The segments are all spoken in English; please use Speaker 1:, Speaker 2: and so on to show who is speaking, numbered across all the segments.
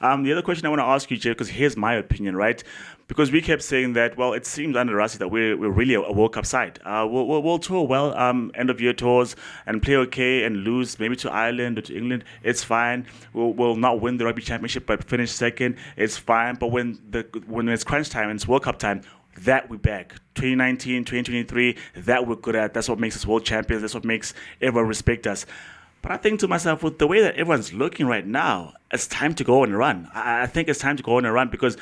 Speaker 1: The other question I want to ask you, Jay, because here's my opinion, right? Because we kept saying that, well, it seems under Rassi that we're really a World Cup side. We'll tour well, end of year tours, and play okay and lose maybe to Ireland or to England. It's fine. We'll not win the Rugby Championship, but finish second. It's fine. But when it's crunch time and it's World Cup time, that we're back. 2019, 2023, that we're good at. That's what makes us world champions. That's what makes everyone respect us. But I think to myself, with the way that everyone's looking right now, it's time to go on a run. I think it's time to go on a run because,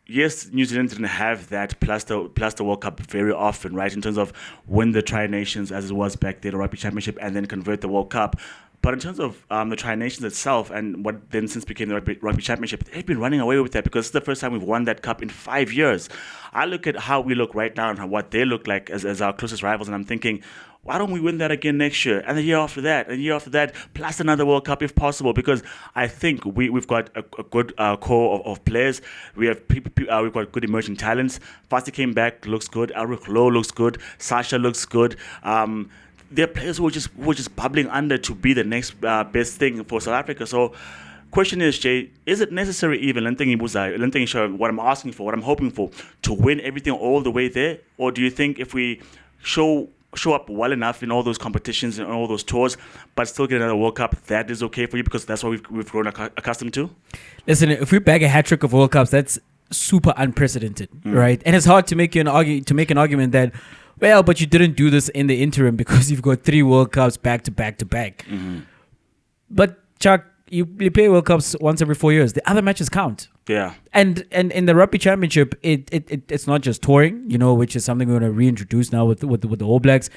Speaker 1: yes, New Zealand didn't have that plus the World Cup very often, right? In terms of win the Tri-Nations as it was back there, the Rugby Championship, and then convert the World Cup. But in terms of the Tri-Nations itself and what then since became the Rugby Championship, they've been running away with that because it's the first time we've won that cup in 5 years. I look at how we look right now and what they look like as our closest rivals, and I'm thinking, why don't we win that again next year? And the year after that, and the year after that, plus another World Cup if possible, because I think we've got a good core of players. We've got good emerging talents. Fasti came back, looks good. Alric Lowe looks good. Sasha looks good. There are players who are just bubbling under to be the next best thing for South Africa. So, question is, Jay, is it necessary even, what I'm asking for, what I'm hoping for, to win everything all the way there? Or do you think if we show up well enough in all those competitions and all those tours, but still get another World Cup, that is okay for you because that's what we've grown accustomed to?
Speaker 2: Listen, if we bag a hat trick of World Cups, that's super unprecedented, right? And it's hard to make an argument that, well, but you didn't do this in the interim because you've got 3 World Cups back to back to back. Mm-hmm. But Chuck, you play World Cups once every 4 years. The other matches count.
Speaker 1: Yeah.
Speaker 2: And in the Rugby Championship, it's not just touring, which is something we're going to reintroduce now with the All Blacks.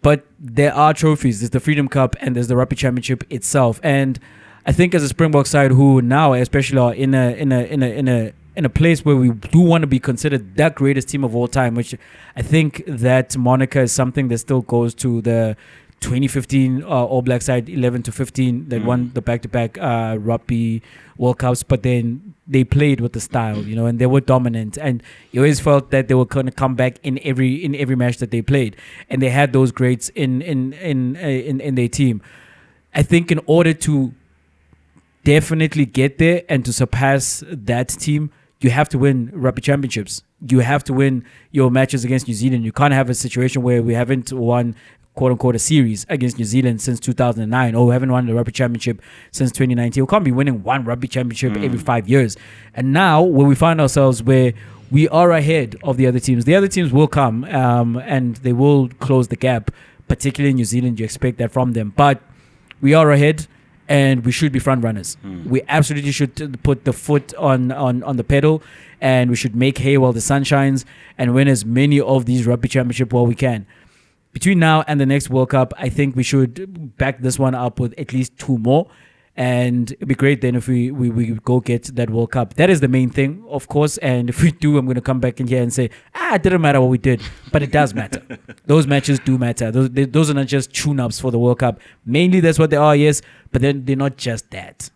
Speaker 2: But there are trophies. There's the Freedom Cup and there's the Rugby Championship itself. And I think as a Springbok side who now especially are in a place where we do want to be considered the greatest team of all time, which I think that moniker is something that still goes to the 2015 All Black side 11-15 that won the back-to-back Rugby World Cups, but then they played with the style, and they were dominant, and you always felt that they were going to come back in every match that they played, and they had those greats in their team. I think in order to definitely get there and to surpass that team, you have to win Rugby Championships. You have to win your matches against New Zealand. You can't have a situation where we haven't won, quote-unquote, a series against New Zealand since 2009, or we haven't won the Rugby Championship since 2019. We can't be winning one Rugby Championship every 5 years. And now, where we find ourselves where we are ahead of the other teams will come and they will close the gap, particularly in New Zealand. You expect that from them. But we are ahead, and we should be front runners. We absolutely should put the foot on the pedal, and we should make hay while the sun shines and win as many of these Rugby Championship while we can. Between now and the next World Cup, I think we should back this one up with at least 2 more. And it'd be great then if we go get that World Cup. That is the main thing, of course. And if we do, I'm going to come back in here and say, it didn't matter what we did. But it does matter. Those matches do matter. Those are not just tune-ups for the World Cup. Mainly that's what they are, yes. But then they're not just that.